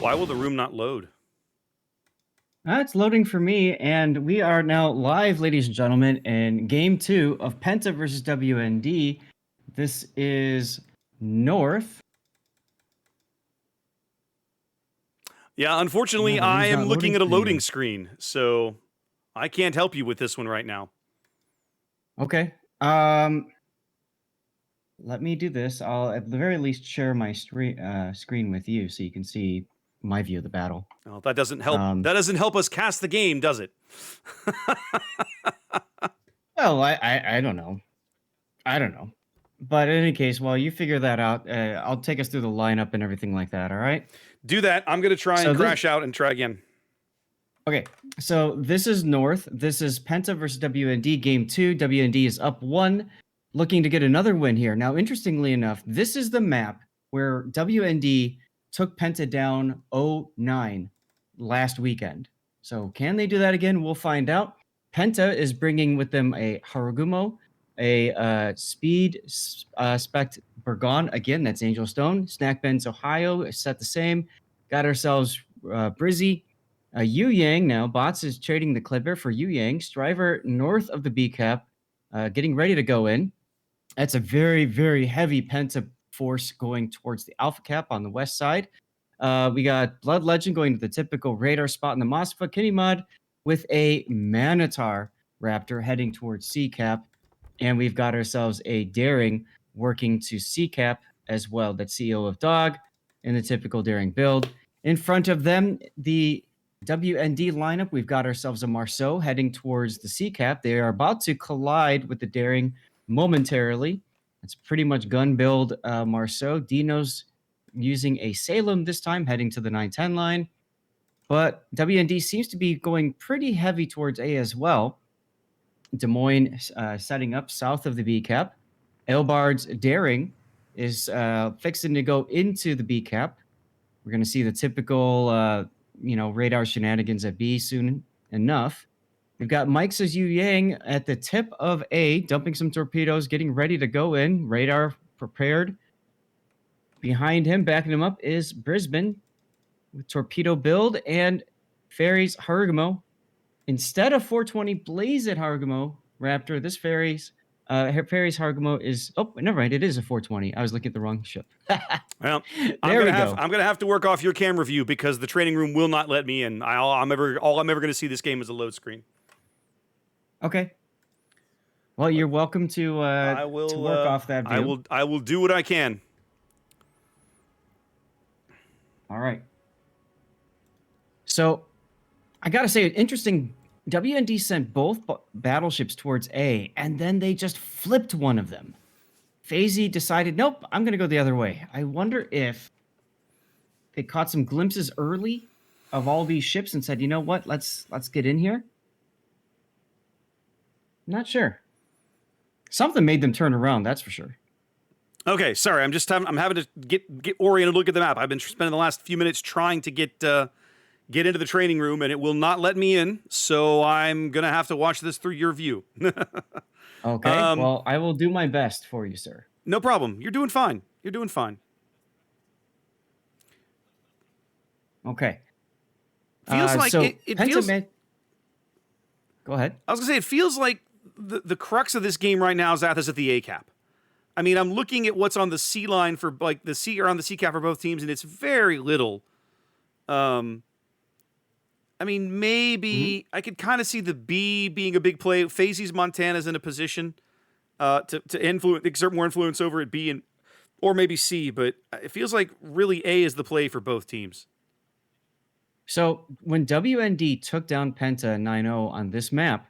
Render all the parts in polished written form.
Why will the room not load? It's loading for me, and we are now live, ladies and gentlemen, in Game 2 of Penta versus WND. This is North. Yeah, Yeah, unfortunately, the I room's am not looking loading at a for loading you. screen, so I can't help you with this one right now. Okay. Let me do this. I'll at the very least share my screen with you so you can see my view of the battle. Well, that doesn't help. Um, That doesn't help us cast the game, does it? well, I don't know. I don't know. But in any case, while you figure that out, I'll take us through the lineup and everything like that, all right? Do that. I'm going to try and So this crash out and try again. Okay, so this is North. This is Penta versus WND Game 2. WND is up 1, looking to get another win here. Now, interestingly enough, this is the map where WND took Penta down 0-9 last weekend. So can they do that again? We'll find out. Penta is bringing with them a Harugumo, a Speed Spect Burgon. Again, that's Angel Stone. Snack Ben's Ohio is set the same. Got ourselves Brizzy. Yu Yang now. Bots is trading the Clipper for Yu Yang. Striver north of the B cap, getting ready to go in. That's a very, very heavy Penta force going towards the Alpha cap on the west side. We got Blood Legend going to the typical radar spot in the Moskva Kinnimod with a Manitar Raptor heading towards C cap. And we've got ourselves a Daring working to C cap as well. That's CEO of Dog in the typical Daring build. In front of them, the WND lineup, we've got ourselves a Marceau heading towards the C cap. They are about to collide with the Daring momentarily. It's pretty much gun build Marceau. Dino's using a Salem this time, heading to the 910 line. But WND seems to be going pretty heavy towards A as well. Des Moines setting up south of the B cap. Elbard's Daring is fixing to go into the B cap. We're going to see the typical, radar shenanigans at B soon enough. We've got Mike's Yu Yang at the tip of A, dumping some torpedoes, getting ready to go in. Radar prepared. Behind him, backing him up, is Brisbane with torpedo build and Ferry's Harugumo. Instead of 420 Blaze at Harugumo Raptor, this Ferry's Harugumo is... Oh, never mind. It is a 420. I was looking at the wrong ship. Well, There we go. I'm gonna have to work off your camera view because the training room will not let me in. All I'm ever going to see this game is a load screen. Okay. Well, you're welcome to work off that view. I will do what I can. All right. So, I gotta say, interesting. WND sent both battleships towards A, and then they just flipped one of them. FaZe decided, nope, I'm gonna go the other way. I wonder if they caught some glimpses early of all these ships and said, you know what, let's get in here. Not sure. Something made them turn around, that's for sure. Okay, sorry. I'm having to get oriented, look at the map. I've been spending the last few minutes trying to get into the training room, and it will not let me in. So I'm gonna have to watch this through your view. Okay. Well, I will do my best for you, sir. No problem. You're doing fine. You're doing fine. Okay. Feels like so it feels. Go ahead. I was gonna say it feels like the crux of this game right now is at the A cap. I mean, I'm looking at what's on the C line for like the C or on the C cap for both teams, and it's very little. I mean, maybe I could kind of see the B being a big play. FaZe's Montana's in a position to exert more influence over at B and or maybe C, but it feels like really A is the play for both teams. So when WND took down Penta 9-0 on this map,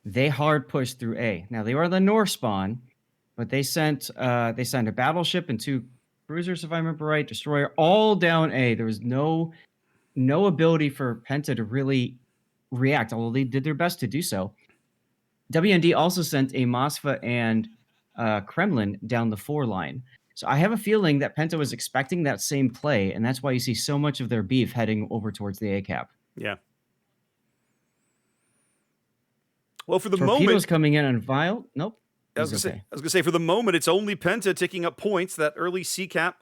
they hard pushed through A. Now they were the North spawn, but they sent a battleship and 2 cruisers, if I remember right, destroyer, all down A. There was no ability for Penta to really react, although they did their best to do so. WND also sent a Moskva and Kremlin down the 4 line. So I have a feeling that Penta was expecting that same play, and that's why you see so much of their beef heading over towards the A cap. Yeah. Well, for the Torpedoes moment, coming in on Vile. Nope. I was gonna say for the moment, it's only Penta ticking up points. That early C cap,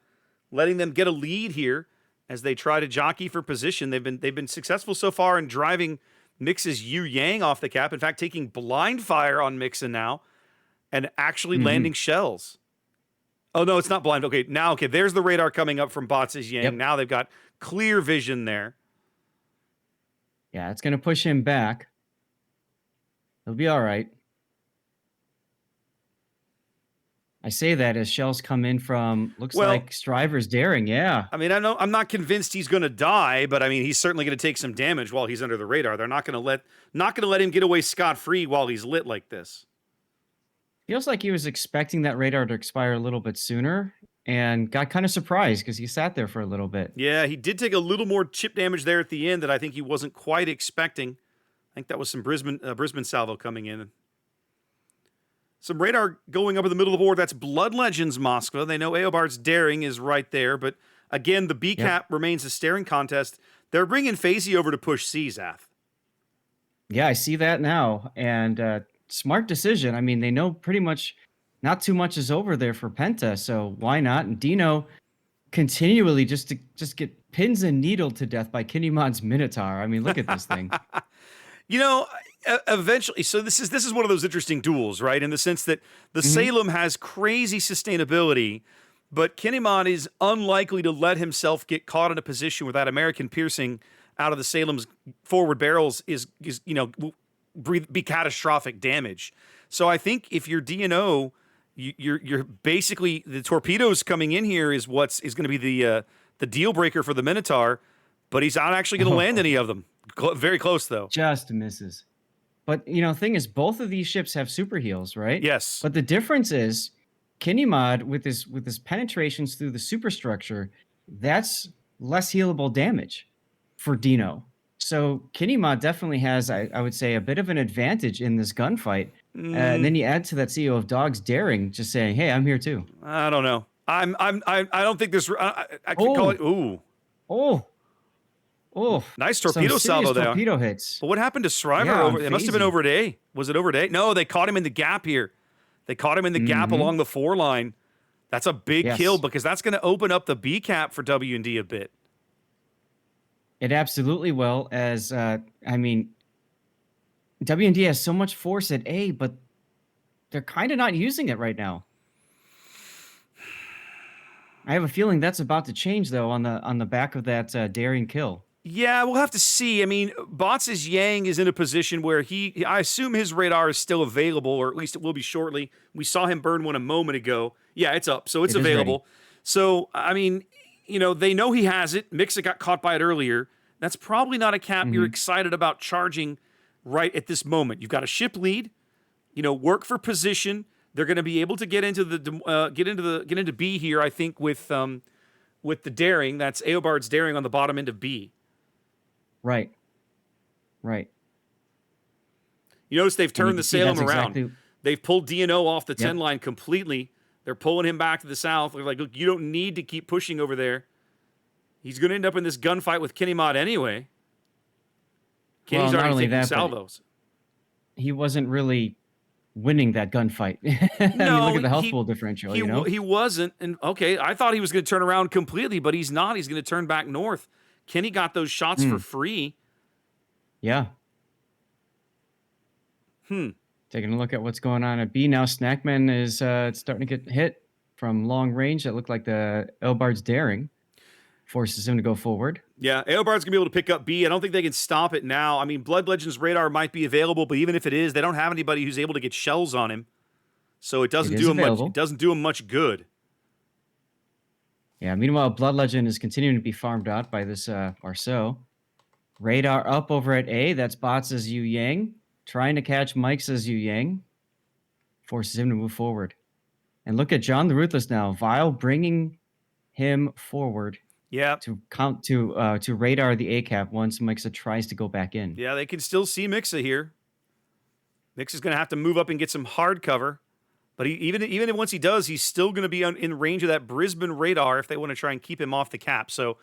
letting them get a lead here. as they try to jockey for position. They've been successful so far in driving Mix's Yu Yang off the cap. In fact, taking blind fire on Mixa now and actually landing shells. Oh, no, it's not blind. Okay, there's the radar coming up from Bots' Yang. Yep. Now they've got clear vision there. Yeah, it's going to push him back. He'll be all right. I say that as shells come in from, looks like Striver's daring, yeah. I mean, I'm not convinced he's going to die, but I mean, he's certainly going to take some damage while he's under the radar. They're not going to let him get away scot-free while he's lit like this. Feels like he was expecting that radar to expire a little bit sooner and got kind of surprised because he sat there for a little bit. Yeah, he did take a little more chip damage there at the end that I think he wasn't quite expecting. I think that was some Brisbane salvo coming in. Some radar going up in the middle of the board. That's Blood Legends Moskva. They know Eobard's daring is right there, but again, the B cap remains a staring contest. They're bringing Phasey over to push C, Zath. Yeah, I see that now, and smart decision. I mean, they know pretty much not too much is over there for Penta, so why not? And Dino continually just get pins and needled to death by Kinnymod's Minotaur. I mean, look at this thing. You know, eventually, so this is one of those interesting duels, right? In the sense that the Salem has crazy sustainability, but Kinnymod is unlikely to let himself get caught in a position where that American piercing out of the Salem's forward barrels is be catastrophic damage. So I think if you're DNO, you're basically, the torpedoes coming in here is going to be the deal breaker for the Minotaur, but he's not actually going to land any of them. Very close though. Just misses. But thing is, both of these ships have super heals, right? Yes. But the difference is, Kinnymod with his penetrations through the superstructure, that's less healable damage for Dino. So Kinnymod definitely has, I would say, a bit of an advantage in this gunfight. And then you add to that CEO of Dogs daring, just saying, "Hey, I'm here too." I don't know. I don't think this. I could call it. Ooh. Oh, nice torpedo salvo there. Torpedo hits. But what happened to Shriver? It must have been over at A. Was it over at A? No, they caught him in the gap here. They caught him in the gap along the 4 line. That's a big kill because that's going to open up the B cap for WND a bit. It absolutely will. As WND has so much force at A, but they're kind of not using it right now. I have a feeling that's about to change though on the back of that daring kill. Yeah, we'll have to see. I mean, Bots' Yang is in a position where I assume his radar is still available, or at least it will be shortly. We saw him burn one a moment ago. Yeah, it's up, so it's available. So, I mean, they know he has it. Mixa got caught by it earlier. That's probably not a cap you're excited about charging right at this moment. You've got a ship lead, work for position. They're going to be able to get into B here, I think, with the daring. That's Eobard's daring on the bottom end of B. Right. You notice they've turned the Salem around. Exactly. They've pulled DNO off the 10 line completely. They're pulling him back to the south. They're like, look, you don't need to keep pushing over there. He's going to end up in this gunfight with Kinnymod anyway. Kenny's already taking salvos. He wasn't really winning that gunfight. No, look at the health pool differential. He wasn't. And okay, I thought he was going to turn around completely, but he's not. He's going to turn back north. Kenny got those shots for free. Yeah. Taking a look at what's going on at B now. Snackman is starting to get hit from long range. That looked like the Eobard's daring forces him to go forward. Yeah, Eobard's going to be able to pick up B. I don't think they can stop it now. I mean, Blood Legends radar might be available, but even if it is, they don't have anybody who's able to get shells on him. So it doesn't do him much. It doesn't do him much good. Yeah, meanwhile, Blood Legend is continuing to be farmed out by this Arceau. Radar up over at A. That's Bots' Yu Yang. Trying to catch Mike's Yu Yang. Forces him to move forward. And look at John the Ruthless now. Vile bringing him forward. Yeah. To radar the A cap once Mixa tries to go back in. Yeah, they can still see Mixa here. Mixa's going to have to move up and get some hard cover. But even once he does, he's still going to be in range of that Brisbane radar if they want to try and keep him off the cap. So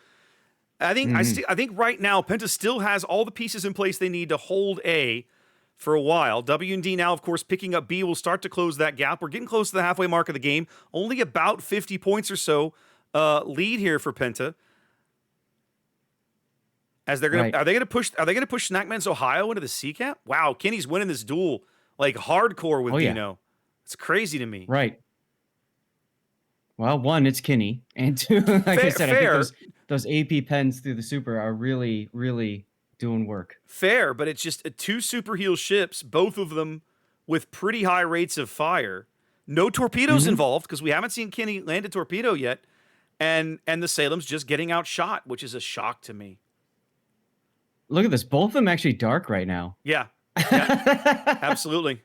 I think I think right now Penta still has all the pieces in place they need to hold A for a while. WND now, of course, picking up B will start to close that gap. We're getting close to the halfway mark of the game. Only about 50 points or so lead here for Penta. As they're gonna Right. are they gonna push Snackman's Ohio into the C cap? Wow, Kenny's winning this duel like hardcore with Oh, yeah. Dino. It's crazy to me. Right. Well, one, it's Kinney, and two, like I said, I think Fair, those AP pens through the super are really, really doing work. fair, but it's just two super heal ships, both of them with pretty high rates of fire. No torpedoes involved because we haven't seen Kenny land a torpedo yet, and the Salem's just getting outshot, which is a shock to me. Look at this. Both of them actually dark right now. Yeah, yeah, absolutely.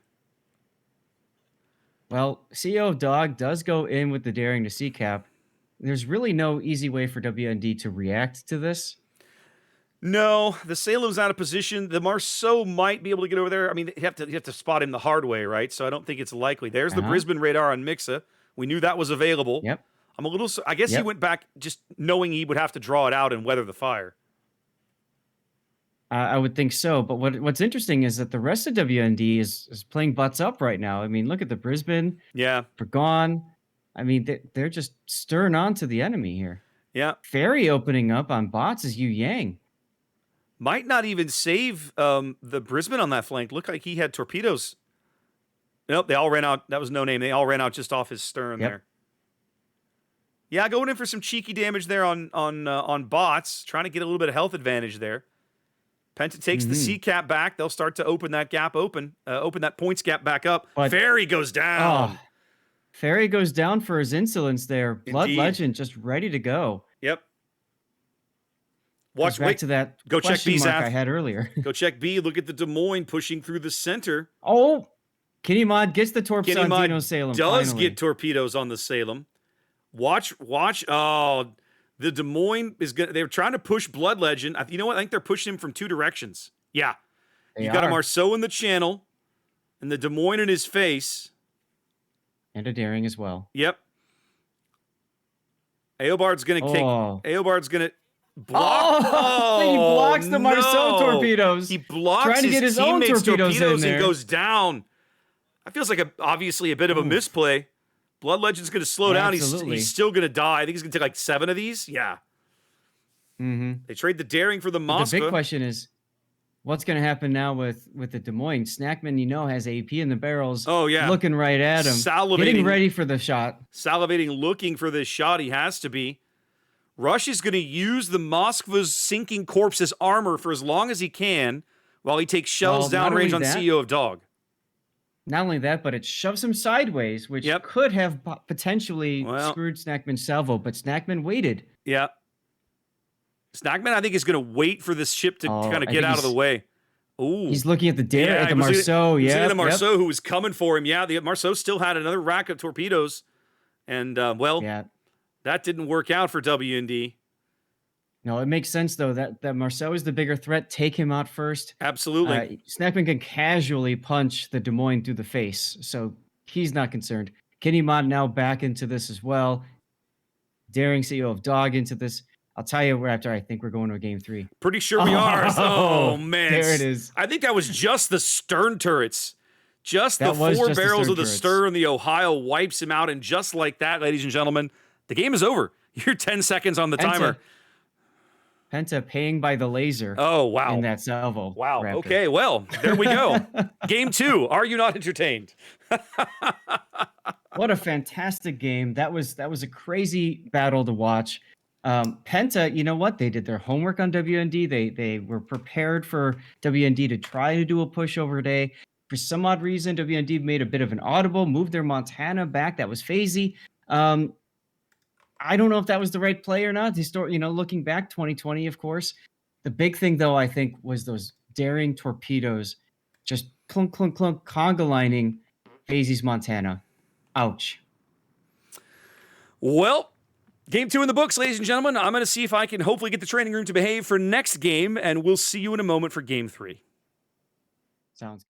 Well, CEO of Dog does go in with the daring to sea cap. There's really no easy way for WND to react to this. No, the Salem's out of position. The Marceau might be able to get over there. I mean, you have to spot him the hard way, right? So I don't think it's likely. There's the Brisbane radar on Mixa. We knew that was available. Yep. I'm a little. I guess he went back just knowing he would have to draw it out and weather the fire. I would think so. But what's interesting is that the rest of WND is playing butts up right now. I mean, look at the Brisbane. Yeah. Bergon. I mean, they're just stirring on to the enemy here. Yeah. Ferry opening up on bots is Yu Yang. Might not even save the Brisbane on that flank. Looked like he had torpedoes. Nope, they all ran out. That was no name. They all ran out just off his stern there. Yeah, going in for some cheeky damage there on bots, trying to get a little bit of health advantage there. Penta takes the C cap back. They'll start to open that gap open that points gap back up. But Ferry goes down. Ferry goes down for his insolence there. Blood Legend just ready to go. Yep. Watch back to that go check B mark I had earlier. Go check B. Look at the Des Moines pushing through the center. Oh, Kenny Mod gets the torps Kenny on Mod Dino Salem. Does finally get torpedoes on the Salem. Watch. Oh, the Des Moines is good. They're trying to push Blood Legend. You know what? I think they're pushing him from two directions. Yeah. You got a Marceau in the channel and the Des Moines in his face. And a daring as well. Yep. Aobard's going to kick. Aobard's going to block. He blocks the Marceau torpedoes. He blocks trying to get his own torpedoes in there. And goes down. That feels like obviously a bit of a misplay. Blood Legend's going to slow down. He's still going to die. I think he's going to take like 7 of these. Yeah. They trade the daring for the Moscow. The big question is, what's going to happen now with the Des Moines? Snackman, has AP in the barrels. Oh, yeah. Looking right at him. Salivating. Getting ready for the shot. Salivating, looking for this shot. He has to be. Rush is going to use the Moskva's sinking corpse as armor for as long as he can while he takes shells downrange on CEO of Dog. Not only that, but it shoves him sideways, which could have potentially screwed Snackman's salvo, but Snackman waited. Yeah. Snackman, I think, is going to wait for this ship to kind of get out of the way. Ooh. He's looking at the dare at the Marceau. He's looking at the Marceau who was coming for him. Yeah, the Marceau still had another rack of torpedoes. And, that didn't work out for WND. No, it makes sense, though, that Marceau is the bigger threat. Take him out first. Absolutely. Snackman can casually punch the Des Moines through the face, so he's not concerned. Kenny Mod now back into this as well. Daring CEO of Dog into this. I'll tell you, Raptor, I think we're going to a game 3. Pretty sure we are. Oh, man. There it is. I think that was just the stern turrets. Just the 4 barrels of the stern. The Ohio wipes him out, and just like that, ladies and gentlemen, the game is over. You're 10 seconds on the timer. Penta paying by the laser. Oh, wow. In that salvo. Wow. Raptor. Okay, well, there we go. Game 2. Are you not entertained? What a fantastic game. That was a crazy battle to watch. Penta, you know what? They did their homework on WND. They were prepared for WND to try to do a pushover today. For some odd reason, WND made a bit of an audible, moved their Montana back. That was phasey. I don't know if that was the right play or not. Looking back, 2020, of course. The big thing, though, I think, was those daring torpedoes just clunk, clunk, clunk, conga lining Phasey's Montana. Ouch. Well, game 2 in the books, ladies and gentlemen. I'm going to see if I can hopefully get the training room to behave for next game, and we'll see you in a moment for game 3. Sounds good.